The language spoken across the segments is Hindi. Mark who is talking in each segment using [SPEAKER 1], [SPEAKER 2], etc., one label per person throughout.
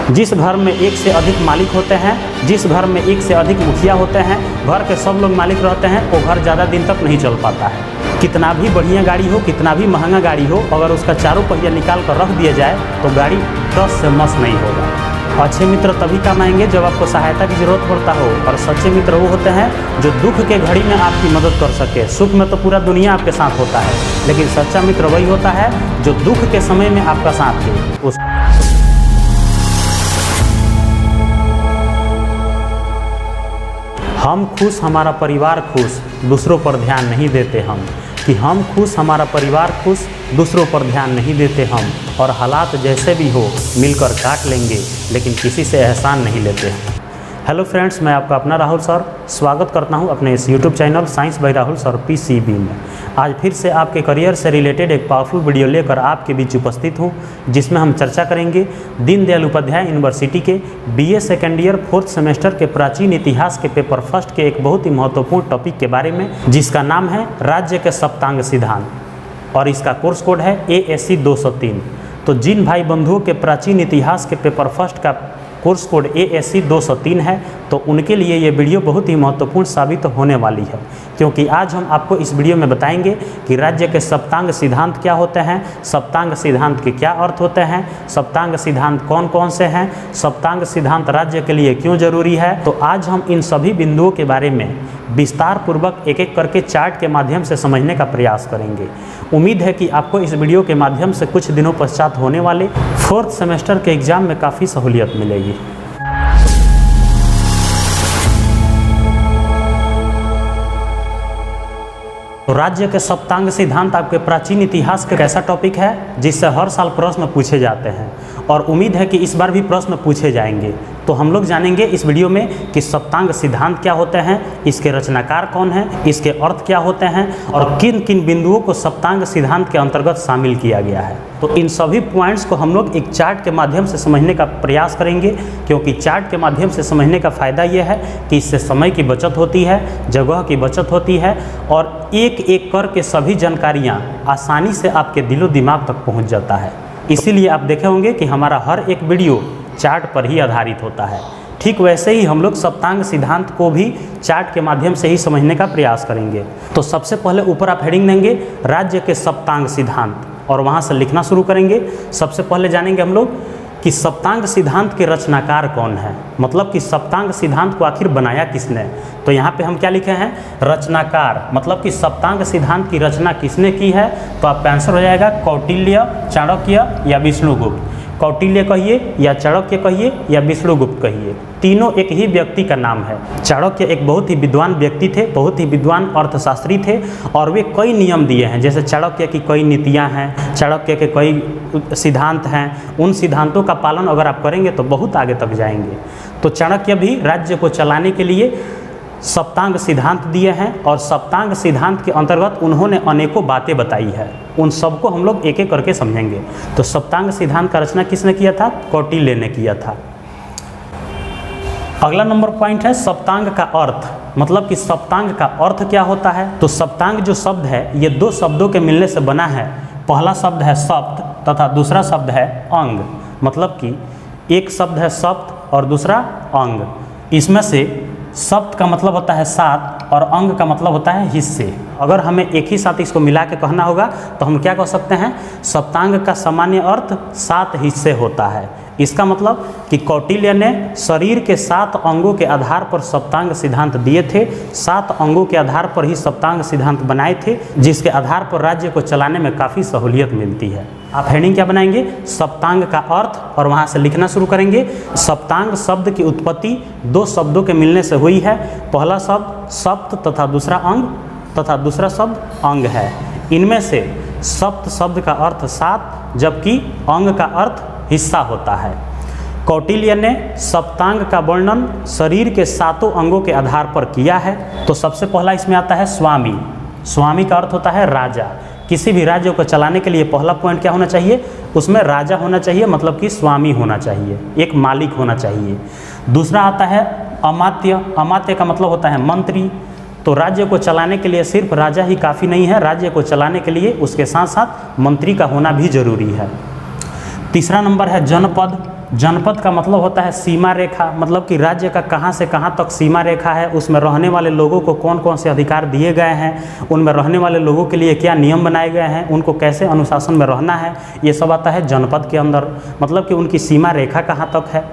[SPEAKER 1] जिस घर में एक से अधिक मालिक होते हैं, जिस घर में एक से अधिक मुखिया होते हैं, घर के सब लोग मालिक रहते हैं, वो घर ज़्यादा दिन तक नहीं चल पाता है। कितना भी बढ़िया गाड़ी हो, कितना भी महंगा गाड़ी हो, अगर उसका चारों पहिया निकाल कर रख दिया जाए तो गाड़ी टस से मस नहीं होगा। अच्छे मित्र तभी काम आएंगे जब आपको सहायता की ज़रूरत पड़ता हो, और सच्चे मित्र वो होते हैं जो दुख के घड़ी में आपकी मदद कर सके। सुख में तो पूरा दुनिया आपके साथ होता है, लेकिन सच्चा मित्र वही होता है जो दुख के समय में आपका साथ दे। हम खुश, हमारा परिवार खुश, दूसरों पर ध्यान नहीं देते हम। कि हम खुश, हमारा परिवार खुश, दूसरों पर ध्यान नहीं देते हम। और हालात जैसे भी हो मिलकर काट लेंगे, लेकिन किसी से एहसान नहीं लेते हम। हेलो फ्रेंड्स, मैं आपका अपना राहुल सर स्वागत करता हूं अपने इस YouTube channel science by Rahul sir PCB में। आज फिर से आपके करियर से रिलेटेड एक पावरफुल वीडियो लेकर आपके बीच उपस्थित हूं, जिसमें हम चर्चा करेंगे दीनदयाल उपाध्याय यूनिवर्सिटी के BA second year 4th semester के प्राचीन इतिहास के पेपर फर्स्ट के एक बहुत ही महत्वपूर्ण टॉपिक के बारे में, जिसका नाम है राज्य के सप्तांग सिद्धांत, और इसका कोर्स कोड है ASC 203। तो जिन भाई बंधुओं के प्राचीन इतिहास के पेपर फर्स्ट का कोर्स कोड ASC 203 है, तो उनके लिए ये वीडियो बहुत ही महत्वपूर्ण साबित होने वाली है, क्योंकि आज हम आपको इस वीडियो में बताएंगे कि राज्य के सप्तांग सिद्धांत क्या होते हैं, सप्तांग सिद्धांत के क्या अर्थ होते हैं, सप्तांग सिद्धांत कौन कौन से हैं, सप्तांग सिद्धांत राज्य के लिए क्यों जरूरी है। तो आज हम इन सभी बिंदुओं के बारे में विस्तार पूर्वक एक एक करके चार्ट के माध्यम से समझने का प्रयास करेंगे। उम्मीद है कि आपको इस वीडियो के माध्यम से कुछ दिनों पश्चात होने वाले 4th सेमेस्टर के एग्जाम में काफ़ी सहूलियत मिलेगी। तो राज्य के सप्तांग सिद्धांत आपके प्राचीन इतिहास का ऐसा टॉपिक है जिससे हर साल प्रश्न पूछे जाते हैं, और उम्मीद है कि इस बार भी प्रश्न पूछे जाएंगे। तो हम लोग जानेंगे इस वीडियो में कि सप्तांग सिद्धांत क्या होते हैं, इसके रचनाकार कौन हैं, इसके अर्थ क्या होते हैं, और किन किन बिंदुओं को सप्तांग सिद्धांत के अंतर्गत शामिल किया गया है। तो इन सभी पॉइंट्स को हम लोग एक चार्ट के माध्यम से समझने का प्रयास करेंगे, क्योंकि चार्ट के माध्यम से समझने का फ़ायदा यह है कि इससे समय की बचत होती है, जगह की बचत होती है, और एक एक करके सभी जानकारियाँ आसानी से आपके दिलो दिमाग तक पहुँच जाता है। इसीलिए आप देखे होंगे कि हमारा हर एक वीडियो चार्ट पर ही आधारित होता है। ठीक वैसे ही हम लोग सप्तांग सिद्धांत को भी चार्ट के माध्यम से ही समझने का प्रयास करेंगे। तो सबसे पहले ऊपर आप हेडिंग देंगे राज्य के सप्तांग सिद्धांत, और वहाँ से लिखना शुरू करेंगे। सबसे पहले जानेंगे हम लोग कि सप्तांग सिद्धांत के रचनाकार कौन है, मतलब कि सप्तांग सिद्धांत को आखिर बनाया किसने। तो यहाँ पे हम क्या लिखे हैं, रचनाकार, मतलब कि सप्तांग सिद्धांत की रचना किसने की है। तो आपका आंसर हो जाएगा कौटिल्य, चाणक्य या विष्णुगुप्त। कौटिल्य कहिए या चाणक्य कहिए या विष्णुगुप्त कहिए, तीनों एक ही व्यक्ति का नाम है। चाणक्य एक बहुत ही विद्वान व्यक्ति थे, बहुत ही विद्वान अर्थशास्त्री थे, और वे कई नियम दिए हैं। जैसे चाणक्य की कई नीतियां हैं, चाणक्य के कई सिद्धांत हैं, उन सिद्धांतों का पालन अगर आप करेंगे तो बहुत आगे तक जाएंगे। तो चाणक्य भी राज्य को चलाने के लिए सप्तांग सिद्धांत दिए हैं, और सप्तांग सिद्धांत के अंतर्गत उन्होंने अनेकों बातें बताई है। उन सबको हम लोग एक एक करके समझेंगे। तो सप्तांग सिद्धांत का रचना किसने किया था, कौटिल्य ने किया था। अगला नंबर पॉइंट है सप्तांग का अर्थ, मतलब कि सप्तांग का अर्थ क्या होता है। तो सप्तांग जो शब्द है ये दो शब्दों के मिलने से बना है। पहला शब्द है सप्त तथा दूसरा शब्द है अंग, मतलब कि एक शब्द है सप्त और दूसरा अंग। इसमें से सप्त का मतलब होता है सात और अंग का मतलब होता है हिस्से। अगर हमें एक ही साथ इसको मिला के कहना होगा तो हम क्या कह सकते हैं, सप्तांग का सामान्य अर्थ 7 हिस्से होता है। इसका मतलब कि कौटिल्य ने शरीर के 7 अंगों के आधार पर सप्तांग सिद्धांत दिए थे। 7 अंगों के आधार पर ही सप्तांग सिद्धांत बनाए थे, जिसके आधार पर राज्य को चलाने में काफ़ी सहूलियत मिलती है। आप हेडिंग क्या बनाएंगे, सप्तांग का अर्थ, और वहाँ से लिखना शुरू करेंगे। सप्तांग शब्द की उत्पत्ति 2 शब्दों के मिलने से हुई है। पहला शब्द सप्त तथा दूसरा अंग तथा दूसरा शब्द अंग है। इनमें से सप्त शब्द का अर्थ 7, जबकि अंग का अर्थ हिस्सा होता है। कौटिल्य ने सप्तांग का वर्णन शरीर के 7 अंगों के आधार पर किया है। तो सबसे पहला इसमें आता है स्वामी। स्वामी का अर्थ होता है राजा। किसी भी राज्य को चलाने के लिए पहला पॉइंट क्या होना चाहिए, उसमें राजा होना चाहिए, मतलब कि स्वामी होना चाहिए, एक मालिक होना चाहिए। दूसरा आता है अमात्य। अमात्य का मतलब होता है मंत्री। तो राज्य को चलाने के लिए सिर्फ राजा ही काफ़ी नहीं है, राज्य को चलाने के लिए उसके साथ साथ मंत्री का होना भी जरूरी है। तीसरा नंबर है जनपद। जनपद का मतलब होता है सीमा रेखा, मतलब कि राज्य का कहाँ से कहाँ तक सीमा रेखा है, उसमें रहने वाले लोगों को कौन कौन से अधिकार दिए गए हैं, उनमें रहने वाले लोगों के लिए क्या नियम बनाए गए हैं, उनको कैसे अनुशासन में रहना है, ये सब आता है जनपद के अंदर, मतलब कि उनकी सीमा रेखा कहाँ तक है।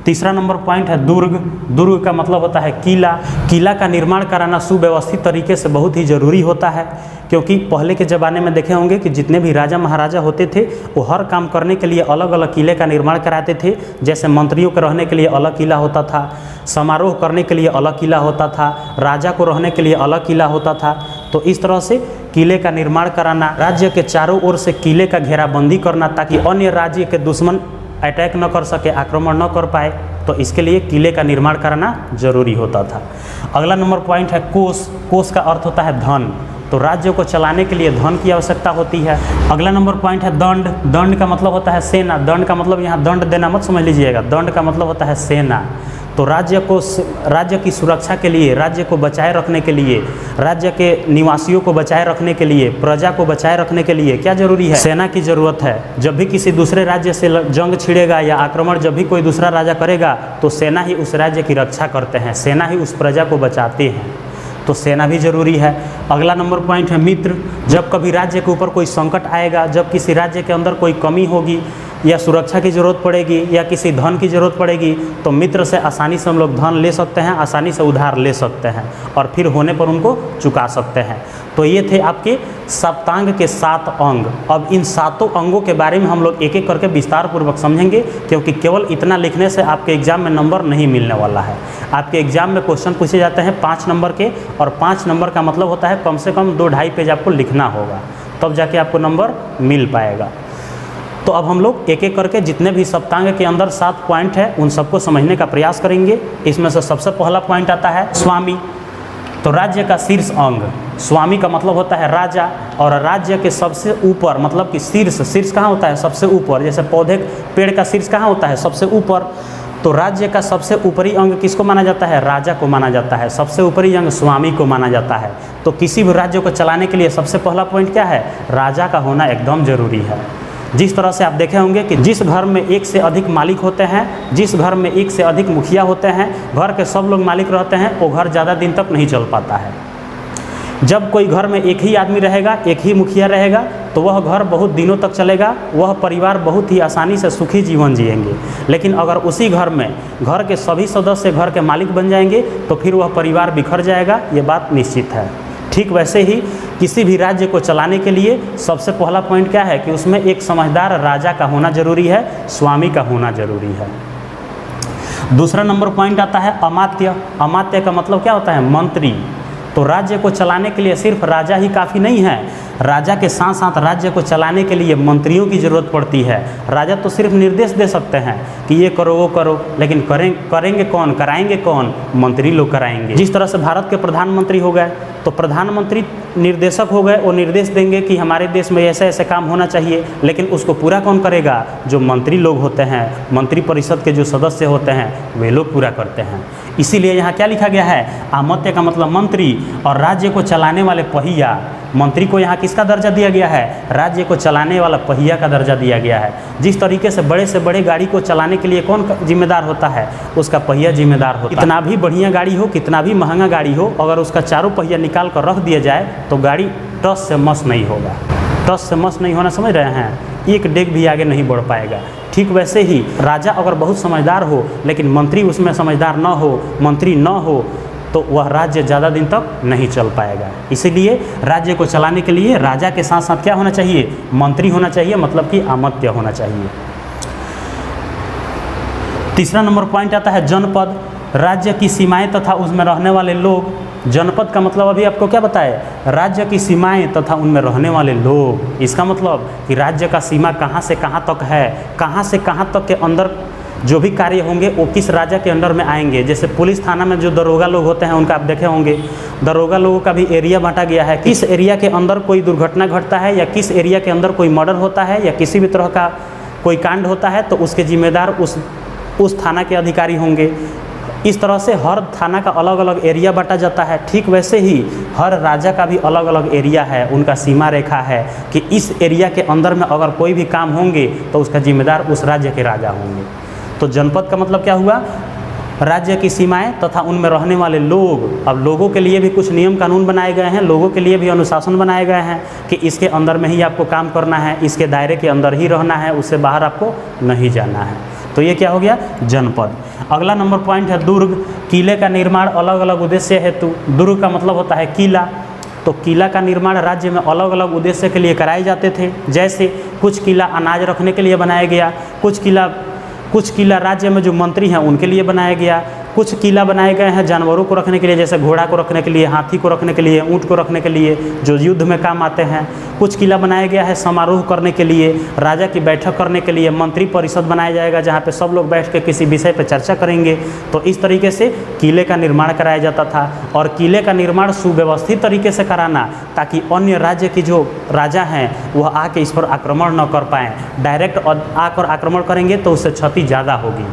[SPEAKER 1] तीसरा नंबर पॉइंट है दुर्ग। दुर्ग का मतलब होता है किला। किला का निर्माण कराना सुव्यवस्थित तरीके से बहुत ही ज़रूरी होता है, क्योंकि पहले के ज़माने में देखे होंगे कि जितने भी राजा महाराजा होते थे वो हर काम करने के लिए अलग अलग किले का निर्माण कराते थे। जैसे मंत्रियों के रहने के लिए अलग किला होता था, समारोह करने के लिए अलग किला होता था, राजा को रहने के लिए अलग किला होता था। तो इस तरह से किले का निर्माण कराना, राज्य के चारों ओर से किले का घेराबंदी करना ताकि अन्य राज्य के दुश्मन अटैक न कर सके, आक्रमण न कर पाए, तो इसके लिए किले का निर्माण कराना जरूरी होता था। अगला नंबर पॉइंट है कोष। कोष का अर्थ होता है धन, तो राज्य को चलाने के लिए धन की आवश्यकता होती है। अगला नंबर पॉइंट है दंड। दंड का मतलब होता है सेना। दंड का मतलब यहाँ दंड देना मत समझ लीजिएगा, दंड का मतलब होता है सेना। तो राज्य की सुरक्षा के लिए, राज्य को बचाए रखने के लिए, राज्य के निवासियों को बचाए रखने के लिए, प्रजा को बचाए रखने के लिए क्या जरूरी है? सेना की ज़रूरत है। जब भी किसी दूसरे राज्य से जंग छिड़ेगा या आक्रमण जब भी कोई दूसरा राजा करेगा तो सेना ही उस राज्य की रक्षा करते हैं, सेना ही उस प्रजा को बचाते हैं, तो सेना भी जरूरी है। अगला नंबर पॉइंट है मित्र। जब कभी राज्य के ऊपर कोई संकट आएगा, जब किसी राज्य के अंदर कोई कमी होगी या सुरक्षा की ज़रूरत पड़ेगी या किसी धन की ज़रूरत पड़ेगी तो मित्र से आसानी से हम लोग धन ले सकते हैं, आसानी से उधार ले सकते हैं और फिर होने पर उनको चुका सकते हैं। तो ये थे आपके सप्तांग के 7 अंग। अब इन 7 अंगों के बारे में हम लोग एक एक करके विस्तार पूर्वक समझेंगे, क्योंकि केवल इतना लिखने से आपके एग्जाम में नंबर नहीं मिलने वाला है। आपके एग्जाम में क्वेश्चन पूछे जाते हैं 5 नंबर के, और 5 नंबर का मतलब होता है कम से कम 2-2.5 पेज आपको लिखना होगा, तब जाके आपको नंबर मिल पाएगा। तो अब हम लोग एक एक करके जितने भी सप्तांग के अंदर 7 पॉइंट है उन सबको समझने का प्रयास करेंगे। इसमें से सबसे पहला पॉइंट आता है स्वामी। तो राज्य का शीर्ष अंग, स्वामी का मतलब होता है राजा, और राज्य के सबसे ऊपर मतलब कि शीर्ष कहाँ होता है? सबसे ऊपर। जैसे पौधे पेड़ का शीर्ष कहाँ होता है? सबसे ऊपर। तो राज्य का सबसे ऊपरी अंग किसको माना जाता है? राजा को माना जाता है। सबसे ऊपरी अंग स्वामी को माना जाता है। तो किसी भी राज्य को चलाने के लिए सबसे पहला पॉइंट क्या है? राजा का होना एकदम जरूरी है। जिस तरह से आप देखे होंगे कि जिस घर में एक से अधिक मालिक होते हैं, जिस घर में एक से अधिक मुखिया होते हैं, घर के सब लोग मालिक रहते हैं, वो घर ज़्यादा दिन तक नहीं चल पाता है। जब कोई घर में एक ही आदमी रहेगा, एक ही मुखिया रहेगा, तो वह घर बहुत दिनों तक चलेगा, वह परिवार बहुत ही आसानी से सुखी जीवन जिएंगे। लेकिन अगर उसी घर में घर के सभी सदस्य घर के मालिक बन जाएंगे तो फिर वह परिवार बिखर जाएगा, ये बात निश्चित है। ठीक वैसे ही किसी भी राज्य को चलाने के लिए सबसे पहला पॉइंट क्या है कि उसमें एक समझदार राजा का होना जरूरी है, स्वामी का होना जरूरी है। दूसरा नंबर पॉइंट आता है अमात्य। अमात्य का मतलब क्या होता है? मंत्री। तो राज्य को चलाने के लिए सिर्फ राजा ही काफ़ी नहीं है, राजा के साथ साथ राज्य को चलाने के लिए मंत्रियों की ज़रूरत पड़ती है। राजा तो सिर्फ निर्देश दे सकते हैं कि ये करो वो करो, लेकिन करेंगे कौन, कराएंगे कौन? मंत्री लोग कराएंगे। जिस तरह से भारत के प्रधानमंत्री हो गए तो प्रधानमंत्री निर्देशक हो गए, वो निर्देश देंगे कि हमारे देश में ऐसे ऐसे काम होना चाहिए, लेकिन उसको पूरा कौन करेगा? जो मंत्री लोग होते हैं, मंत्री परिषद के जो सदस्य होते हैं वे लोग पूरा करते हैं। इसीलिए यहाँ क्या लिखा गया है? अमात्य का मतलब मंत्री, और राज्य को चलाने वाले पहिया। मंत्री को यहाँ किसका दर्जा दिया गया है? राज्य को चलाने वाला पहिया का दर्जा दिया गया है। जिस तरीके से बड़े गाड़ी को चलाने के लिए कौन जिम्मेदार होता है? उसका पहिया जिम्मेदार होता है। कितना भी बढ़िया गाड़ी हो, कितना भी महंगा गाड़ी हो, अगर उसका चारों पहिया निकाल कर रख दिया जाए तो गाड़ी टस से मस नहीं होगा। टस से मस नहीं होना समझ रहे हैं? एक डेग भी आगे नहीं बढ़ पाएगा। ठीक वैसे ही राजा अगर बहुत समझदार हो लेकिन मंत्री उसमें समझदार न हो, मंत्री न हो, तो वह राज्य ज़्यादा दिन तक नहीं चल पाएगा। इसीलिए राज्य को चलाने के लिए राजा के साथ साथ क्या होना चाहिए? मंत्री होना चाहिए, मतलब कि अमात्य होना चाहिए। तीसरा नंबर पॉइंट आता है जनपद। राज्य की सीमाएं तथा उसमें रहने वाले लोग। जनपद का मतलब अभी आपको क्या बताए? राज्य की सीमाएं तथा उनमें रहने वाले लोग। इसका मतलब कि राज्य का सीमा कहाँ से कहाँ तक है, कहाँ से कहाँ तक के अंदर जो भी कार्य होंगे वो किस राजा के अंडर में आएंगे। जैसे पुलिस थाना में जो दरोगा लोग होते हैं उनका आप देखे होंगे, दरोगा लोगों का भी एरिया बांटा गया है। किस एरिया के अंदर कोई दुर्घटना घटता है या किस एरिया के अंदर कोई मर्डर होता है या किसी भी तरह का कोई कांड होता है तो उसके जिम्मेदार उस थाना के अधिकारी होंगे। इस तरह से हर थाना का अलग अलग एरिया बांटा जाता है। ठीक वैसे ही हर राजा का भी अलग अलग एरिया है, उनका सीमा रेखा है कि इस एरिया के अंदर में अगर कोई भी काम होंगे तो उसका जिम्मेदार उस राज्य के राजा होंगे। तो जनपद का मतलब क्या हुआ, राज्य की सीमाएं तथा उनमें रहने वाले लोग। अब लोगों के लिए भी कुछ नियम कानून बनाए गए हैं, लोगों के लिए भी अनुशासन बनाए गए हैं कि इसके अंदर में ही आपको काम करना है, इसके दायरे के अंदर ही रहना है, उससे बाहर आपको नहीं जाना है। तो ये क्या हो गया, जनपद। अगला नंबर पॉइंट है दुर्ग। किले का निर्माण अलग अलग उद्देश्य हेतु। दुर्ग का मतलब होता है किला। तो किला का निर्माण राज्य में अलग अलग उद्देश्य के लिए कराए जाते थे। जैसे कुछ किला अनाज रखने के लिए बनाया गया, कुछ किला राज्य में जो मंत्री हैं उनके लिए बनाया गया, कुछ किला बनाए गए हैं जानवरों को रखने के लिए, जैसे घोड़ा को रखने के लिए, हाथी को रखने के लिए, ऊँट को रखने के लिए, जो युद्ध में काम आते हैं। कुछ किला बनाया गया है समारोह करने के लिए, राजा की बैठक करने के लिए, मंत्री परिषद बनाया जाएगा जहाँ पे सब लोग बैठ के किसी विषय पर चर्चा करेंगे। तो इस तरीके से किले का निर्माण कराया जाता था। और किले का निर्माण सुव्यवस्थित तरीके से कराना, ताकि अन्य राज्य की जो राजा हैं वह आके इस पर आक्रमण न कर पाएँ। डायरेक्ट आकर आक्रमण करेंगे तो उससे क्षति ज़्यादा होगी।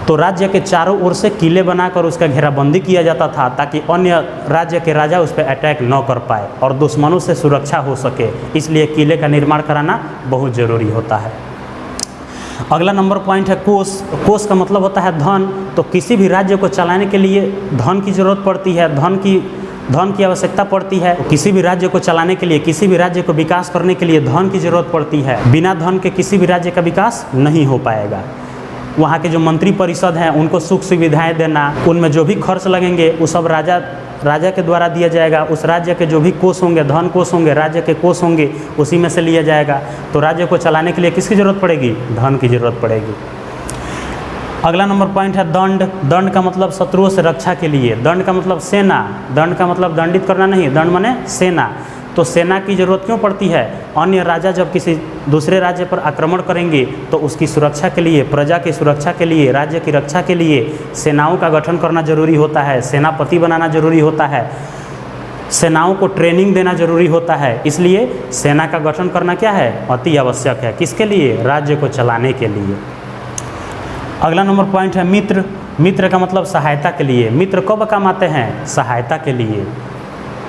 [SPEAKER 1] तो राज्य के चारों ओर से किले बनाकर उसका घेराबंदी किया जाता था, ताकि अन्य राज्य के राजा उस पर अटैक न कर पाए और दुश्मनों से सुरक्षा हो सके। इसलिए किले का निर्माण कराना बहुत ज़रूरी होता है। अगला नंबर पॉइंट है कोष। कोष का मतलब होता है धन। तो किसी भी राज्य को चलाने के लिए धन की ज़रूरत पड़ती है, धन की आवश्यकता पड़ती है। किसी भी राज्य को चलाने के लिए, किसी भी राज्य को विकास करने के लिए धन की ज़रूरत पड़ती है। बिना धन के किसी भी राज्य का विकास नहीं हो पाएगा। वहाँ के जो मंत्री परिषद हैं उनको सुख सुविधाएं देना, उनमें जो भी खर्च लगेंगे वो सब राजा के द्वारा दिया जाएगा। उस राज्य के जो भी कोष होंगे, धन कोष होंगे, राज्य के कोष होंगे, उसी में से लिया जाएगा। तो राज्य को चलाने के लिए किसकी ज़रूरत पड़ेगी, धन की ज़रूरत पड़ेगी। अगला नंबर पॉइंट है दंड। दंड का मतलब शत्रुओं से रक्षा के लिए। दंड का मतलब सेना। दंड का मतलब दंडित करना नहीं, दंड माने सेना। तो सेना की ज़रूरत क्यों पड़ती है, अन्य राजा जब किसी दूसरे राज्य पर आक्रमण करेंगे तो उसकी सुरक्षा के लिए, प्रजा की सुरक्षा के लिए, राज्य की रक्षा के लिए सेनाओं का गठन करना जरूरी होता है, सेनापति बनाना जरूरी होता है, सेनाओं को ट्रेनिंग देना जरूरी होता है। इसलिए सेना का गठन करना क्या है, अति आवश्यक है। किसके लिए, राज्य को चलाने के लिए। अगला नंबर पॉइंट है मित्र। मित्र का मतलब सहायता के लिए। मित्र कब काम आते हैं, सहायता के लिए।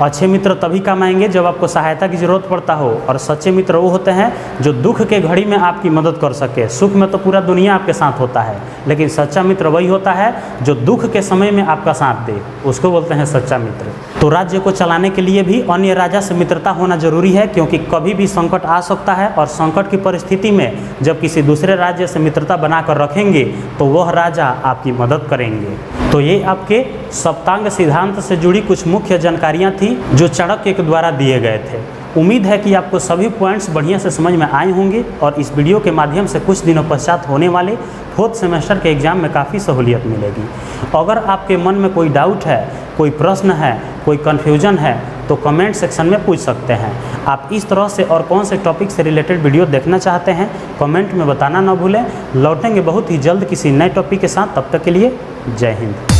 [SPEAKER 1] अच्छे मित्र तभी काम आएंगे जब आपको सहायता की ज़रूरत पड़ता हो, और सच्चे मित्र वो होते हैं जो दुख के घड़ी में आपकी मदद कर सके। सुख में तो पूरा दुनिया आपके साथ होता है, लेकिन सच्चा मित्र वही होता है जो दुख के समय में आपका साथ दे, उसको बोलते हैं सच्चा मित्र। तो राज्य को चलाने के लिए भी अन्य राजा से मित्रता होना जरूरी है, क्योंकि कभी भी संकट आ सकता है, और संकट की परिस्थिति में जब किसी दूसरे राज्य से मित्रता बनाकर रखेंगे तो वह राजा आपकी मदद करेंगे। तो ये आपके सप्तांग सिद्धांत से जुड़ी कुछ मुख्य जानकारियाँ थी जो चाणक्य के द्वारा दिए गए थे। उम्मीद है कि आपको सभी पॉइंट्स बढ़िया से समझ में आए होंगे, और इस वीडियो के माध्यम से कुछ दिनों पश्चात होने वाले 4th सेमेस्टर के एग्ज़ाम में काफ़ी सहूलियत मिलेगी। अगर आपके मन में कोई डाउट है, कोई प्रश्न है, कोई कन्फ्यूजन है, तो कमेंट सेक्शन में पूछ सकते हैं। आप इस तरह से और कौन से टॉपिक से रिलेटेड वीडियो देखना चाहते हैं कमेंट में बताना ना भूलें। लौटेंगे बहुत ही जल्द किसी नए टॉपिक के साथ, तब तक के लिए जय हिंद।